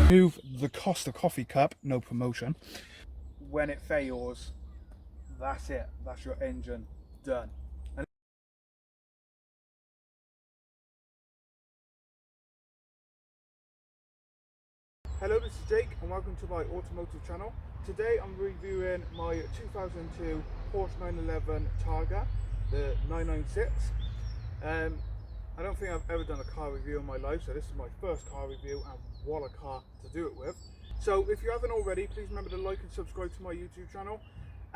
Move the Costa coffee cup, no promotion. When it fails, that's it. That's your engine done. Hello, this is Jake and welcome to my automotive channel. Today I'm reviewing my 2002 Porsche 911 Targa, the 996. I don't think I've ever done a car review in my life, so this is my first car review and what a car to do it with. So if you haven't already, please remember to like and subscribe to my YouTube channel,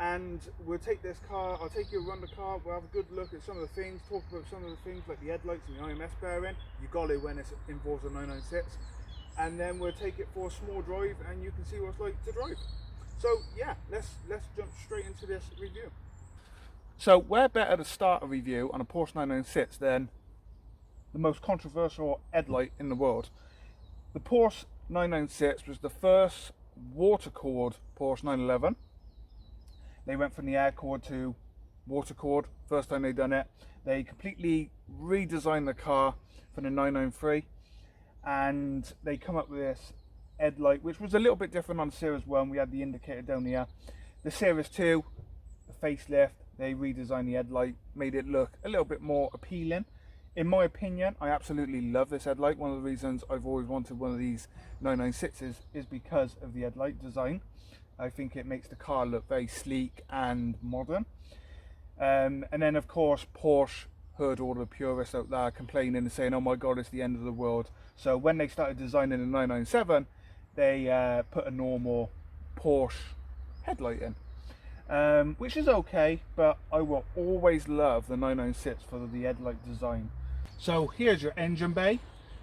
and we'll take this car, I'll take you around the car, we'll have a good look at some of the things, talk about some of the things like the headlights and the IMS bearing. You got it when it involves a 996. And then we'll take it for a small drive and you can see what it's like to drive. So yeah, let's jump straight into this review. So where better to start a review on a Porsche 996 than the most controversial headlight in the world. The Porsche 996 was the first water-cooled Porsche 911. They went from the air-cooled to water-cooled, first time they done it. They completely redesigned the car for the 993. And they come up with this headlight, which was a little bit different on Series 1. We had the indicator down here. The Series 2, the facelift, they redesigned the headlight, made it look a little bit more appealing. In my opinion, I absolutely love this headlight. One of the reasons I've always wanted one of these 996s is because of the headlight design. I think it makes the car look very sleek and modern. And then of course Porsche heard all the purists out there complaining and saying, oh my god, it's the end of the world. So when they started designing the 997, they put a normal Porsche headlight in, which is okay, but I will always love the 996 for the headlight design. So here's your engine bay,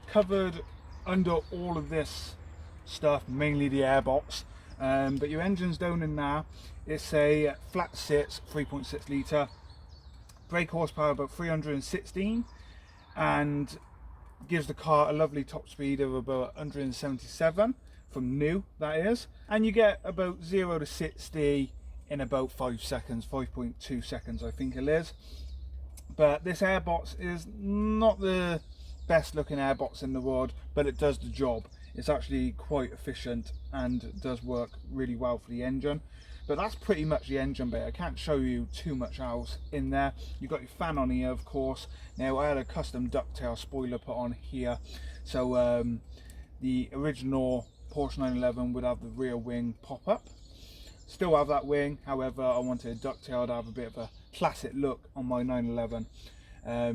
covered under all of this stuff, mainly the airbox, but your engine's down in there. It's a flat six 3.6 litre, brake horsepower about 316, and gives the car a lovely top speed of about 177 from new, that is, and you get about 0 to 60 in about 5 seconds, 5.2 seconds I think it is. But this airbox is not the best looking airbox in the world, but it does the job. It's actually quite efficient and does work really well for the engine. But that's pretty much the engine bay. I can't show you too much else in there. You've got your fan on here, of course. Now I had a custom ducktail spoiler put on here. So the original Porsche 911 would have the rear wing pop up. Still have that wing, however I wanted a ducktail to have a bit of a classic look on my 911.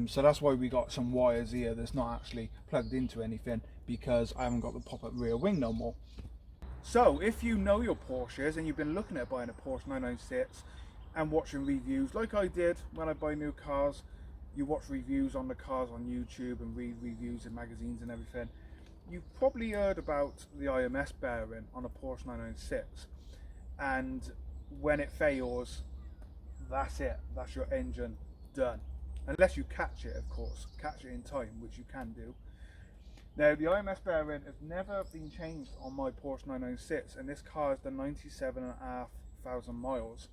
So that's why we got some wires here that's not actually plugged into anything, because I haven't got the pop-up rear wing no more. So if you know your Porsches and you've been looking at buying a Porsche 996 and watching reviews like I did when I buy new cars, you watch reviews on the cars on YouTube and read reviews in magazines and everything, you've probably heard about the IMS bearing on a Porsche 996, and when it fails, that's it, that's your engine done. Unless you catch it, of course, catch it in time, which you can do. Now the IMS bearing has never been changed on my Porsche 996, and this car has done 97,500 miles.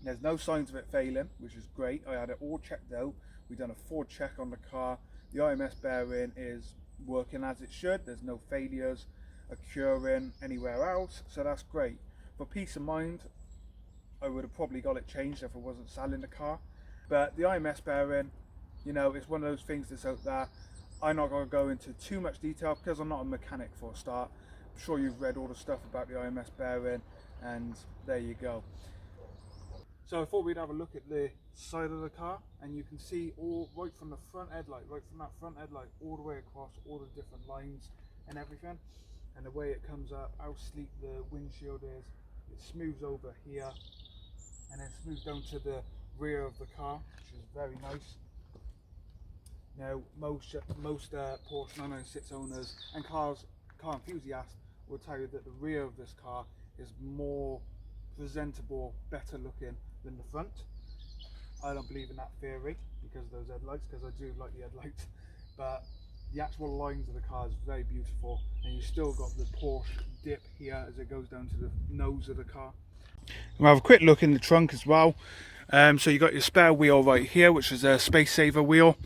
There's no signs of it failing, which is great. I had it all checked out. We've done a Ford check on the car. The IMS bearing is working as it should. There's no failures occurring anywhere else, so that's great. For peace of mind, I would have probably got it changed if I wasn't selling the car. But the IMS bearing, you know, it's one of those things that's out there. I'm not going to go into too much detail because I'm not a mechanic for a start. I'm sure you've read all the stuff about the IMS bearing, and there you go. So I thought we'd have a look at the side of the car, and you can see all right from the front headlight, right from that front headlight all the way across all the different lines and everything, and the way it comes up, how sleek the windshield is. It smooths over here and then smooths down to the rear of the car, which is very nice. Now most Porsche 996 owners and car enthusiasts will tell you that the rear of this car is more presentable, better looking than the front. I don't believe in that theory because of those headlights, because I do like the headlights, but the actual lines of the car is very beautiful, and you still got the Porsche dip here as it goes down to the nose of the car. We'll have a quick look in the trunk as well. So you got your spare wheel right here, which is a space saver wheel.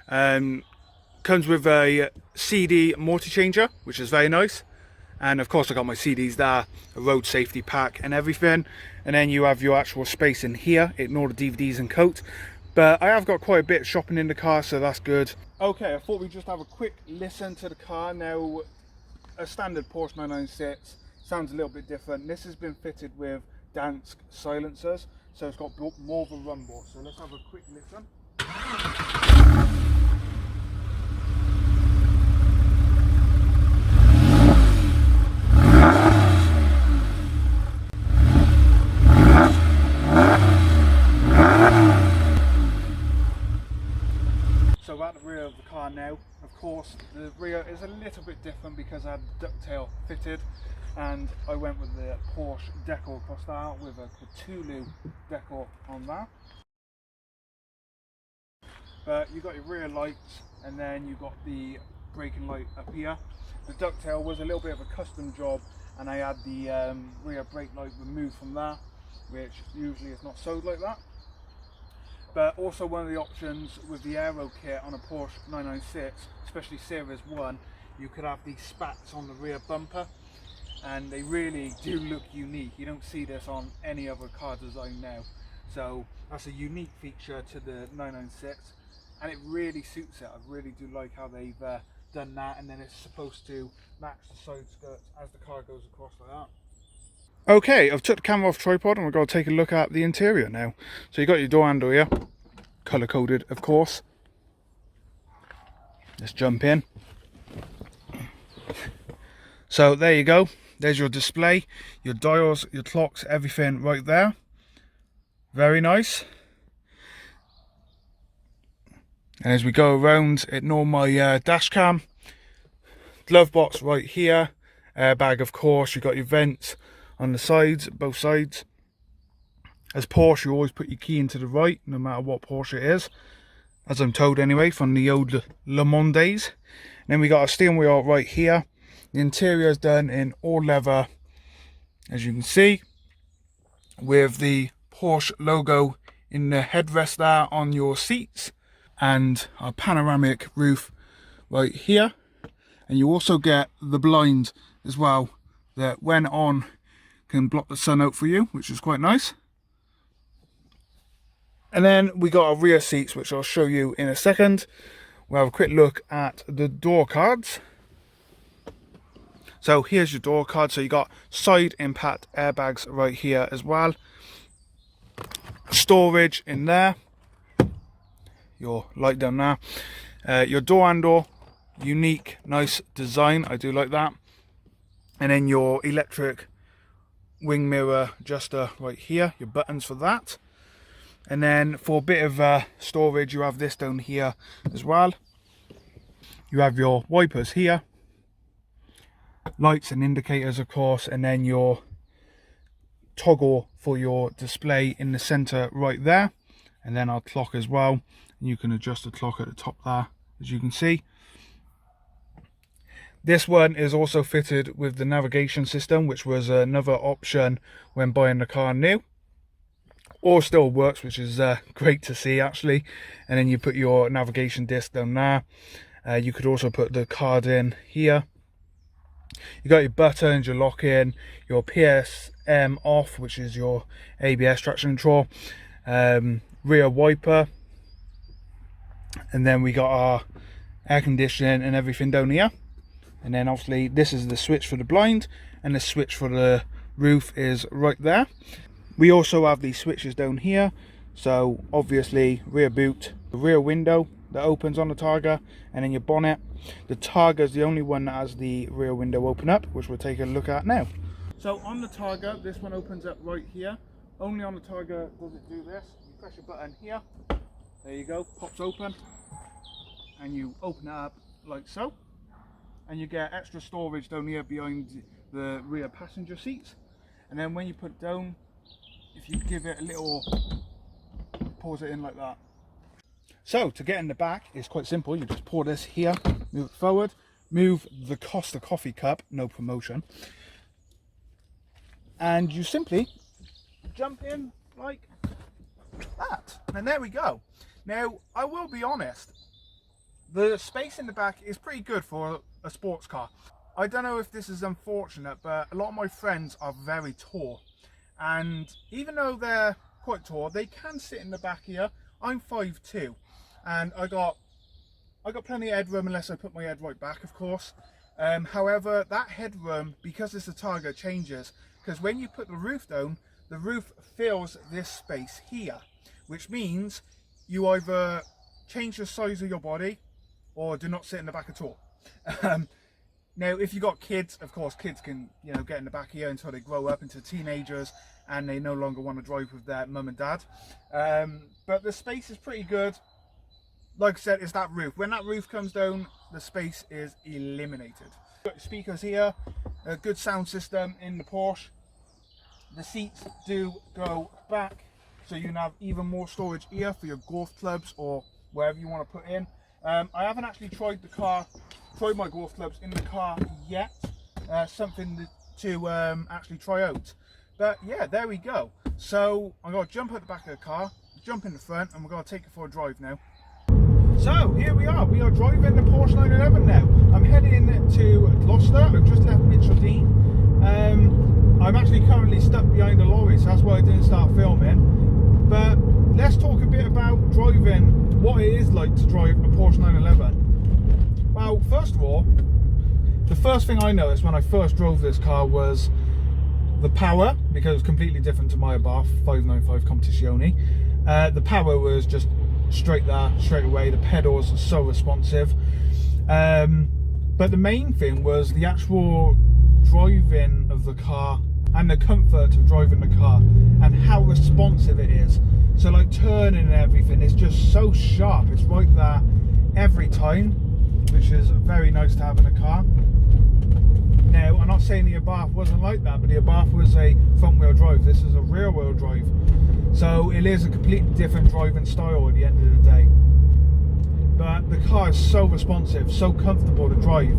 Comes with a CD multi-changer, which is very nice. And of course I got my CDs there, a road safety pack and everything. And then you have your actual space in here, ignore the DVDs and coat. But I have got quite a bit of shopping in the car, so that's good. Okay, I thought we'd just have a quick listen to the car. Now, a standard Porsche 996 sounds a little bit different. This has been fitted with Dansk silencers, so it's got more of a rumble. So let's have a quick listen. So at the rear of the car now, of course the rear is a little bit different because I had the ducktail fitted, and I went with the Porsche decor across that with a Cthulhu decor on that. But you got your rear lights, and then you got the braking light up here. The ducktail was a little bit of a custom job, and I had the rear brake light removed from that, which usually is not sold like that. But also one of the options with the aero kit on a Porsche 996, especially Series 1, you could have these spats on the rear bumper, and they really do look unique. You don't see this on any other car design now. So that's a unique feature to the 996, and it really suits it. I really do like how they've done that, and then it's supposed to match the side skirts as the car goes across like that. Okay, I've took the camera off tripod and we're going to take a look at the interior now. So you got your door handle here, colour coded of course. Let's jump in. So there you go, there's your display, your dials, your clocks, everything right there. Very nice. And as we go around, ignore my dash cam. Glove box right here, airbag of course, you got your vents on the sides, both sides. As Porsche, you always put your key into the right, no matter what Porsche it is, as I'm told anyway, from the old Le Mans days. And then we got a steering wheel right here. The interior is done in all leather, as you can see, with the Porsche logo in the headrest there on your seats, and a panoramic roof right here. And you also get the blind as well, that when on can block the sun out for you, which is quite nice. And then we got our rear seats, which I'll show you in a second. We'll have a quick look at the door cards. So here's your door card. So you got side impact airbags right here as well. Storage in there. Your light down there. Your door handle, unique, nice design. I do like that. And then your electric wing mirror adjuster right here, your buttons for that. And then for a bit of storage, you have this down here as well. You have your wipers here, lights and indicators of course, and then your toggle for your display in the center right there, and then our clock as well. And you can adjust the clock at the top there, as you can see. This one is also fitted with the navigation system, which was another option when buying the car new. Or still works, which is great to see actually. And then you put your navigation disc down there. You could also put the card in here. You got your buttons, your lock in, your PSM off, which is your ABS traction control, rear wiper, and then we got our air conditioning and everything down here. And then obviously this is the switch for the blind, and the switch for the roof is right there. We also have these switches down here. So obviously rear boot, the rear window that opens on the Targa, and then your bonnet. The Targa is the only one that has the rear window open up, which we'll take a look at now. So on the Targa, this one opens up right here. Only on the Targa does it do this. You press your button here, there you go, pops open, and you open it up like so. And you get extra storage down here behind the rear passenger seats. And then when you put it down, if you give it a little, pause it in like that. So to get in the back, it's quite simple. You just pour this here, move it forward, move the Costa coffee cup, no promotion, and you simply jump in like that. And there we go. Now, I will be honest, the space in the back is pretty good for a sports car. I don't know if this is unfortunate, but a lot of my friends are very tall, and even though they're quite tall, they can sit in the back here. I'm 5'2", and I got plenty of headroom unless I put my head right back, of course. However, that headroom, because it's a Targa, changes, because when you put the roof down, the roof fills this space here, which means you either change the size of your body or do not sit in the back at all. Now, if you've got kids, of course, kids can, you know, get in the back here until they grow up into teenagers and they no longer want to drive with their mum and dad. But the space is pretty good. Like I said, it's that roof. When that roof comes down, the space is eliminated. Got speakers here, a good sound system in the Porsche. The seats do go back, so you can have even more storage here for your golf clubs or wherever you want to put in. I haven't actually tried my golf clubs in the car yet. Something to actually try out. But yeah, there we go. So I'm going to jump at the back of the car, jump in the front, and we're going to take it for a drive now. So here we are driving the Porsche 911 now. I'm heading to Gloucester. I've just left Mitchell Dean. I'm actually currently stuck behind a lorry, so that's why I didn't start filming. But let's talk a bit about driving, what it is like to drive a Porsche 911. Well, first of all, the first thing I noticed when I first drove this car was the power, because it was completely different to my Abarth 595 Competizione. The power was just straight away. The pedals are so responsive. But the main thing was the actual driving of the car and the comfort of driving the car and how responsive it is. So like turning and everything, it's just so sharp. It's right there every time, which is very nice to have in a car. Now, I'm not saying the Abarth wasn't like that, but the Abarth was a front wheel drive. This is a rear wheel drive. So it is a completely different driving style at the end of the day. But the car is so responsive, so comfortable to drive.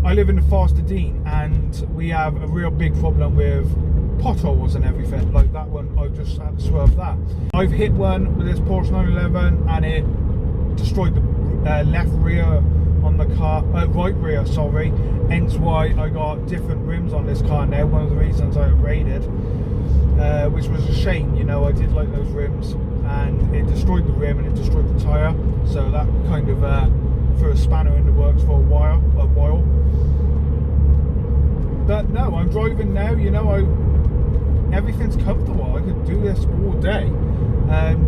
I live in the Forster Dean and we have a real big problem with potholes and everything. Like that one, I just had to swerve that. I've hit one with this Porsche 911 and it destroyed the left rear on the car, right rear, sorry. Hence why I got different rims on this car now. One of the reasons I upgraded, which was a shame, you know. I did like those rims, and it destroyed the rim and it destroyed the tyre. So that kind of threw a spanner in the works for a while. But no, I'm driving now. You know, everything's comfortable. I could do this all day.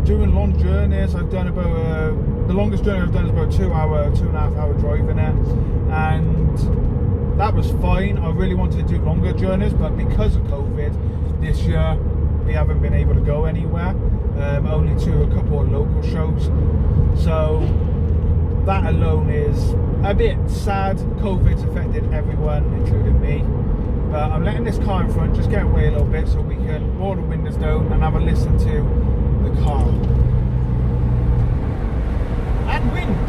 Doing long journeys, I've done about the longest journey I've done is about 2.5 hour driving it, and that was fine. I really wanted to do longer journeys, but because of COVID this year we haven't been able to go anywhere, only to a couple of local shows. So that alone is a bit sad. COVID's affected everyone, including me. But I'm letting this car in front just get away a little bit so we can roll the windows down and have a listen to the car. And wind.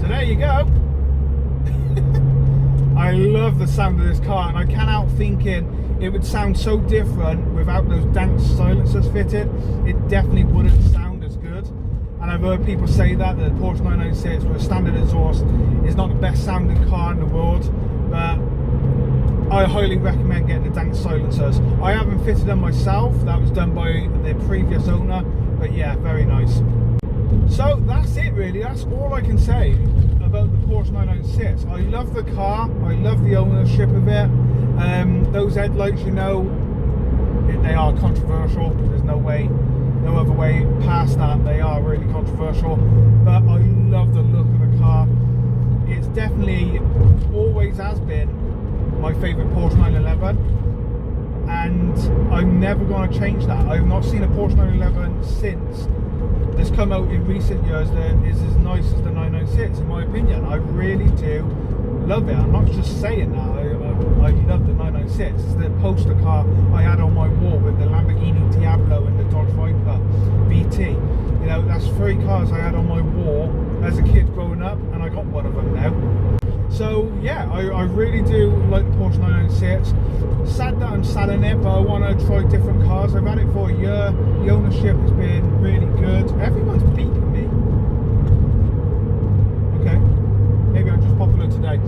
So there you go. I love the sound of this car, and I can't help thinking it would sound so different without those dance silencers fitted. It definitely wouldn't sound as good. And I've heard people say that the Porsche 996 with a standard exhaust is not the best sounding car in the world, but I highly recommend getting the dance silencers. I haven't fitted them myself, that was done by the previous owner, but yeah, very nice. So that's it really, that's all I can say about the Porsche 996. I love the car, I love the ownership of it. Those headlights, you know, they are controversial. There's no other way past that. They are really controversial, but I love the look of the car. It's definitely always has been my favourite Porsche 911, and I'm never going to change that. I've not seen a Porsche 911 since that's come out in recent years that is as nice as the 996, in my opinion. I really do love it. I'm not just saying that. I love the 996. It's the poster car I had on my wall with the Lamborghini Diablo and the Dodge Viper VT. You know, that's 3 cars I had on my wall as a kid growing up, and I got one of them now. So yeah, I really do like the Porsche 996. Sad that I'm selling it, but I want to try different cars. I've had it for a year. The ownership has been really good. Everyone's beeping me. Okay, maybe I'm just popular today.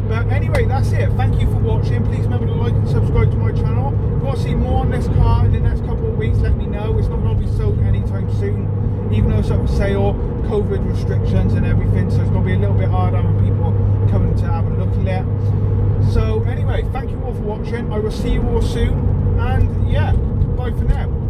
But anyway, that's it. Thank you for watching. Please remember to like and subscribe to my channel. If you want to see more on this car in the next couple of weeks, let me know. It's not going to be sold anytime soon, even though it's up for sale, COVID restrictions and everything, so it's going to be a little bit harder when people coming to have a look at it. So anyway, thank you all for watching. I will see you all soon, and yeah, bye for now.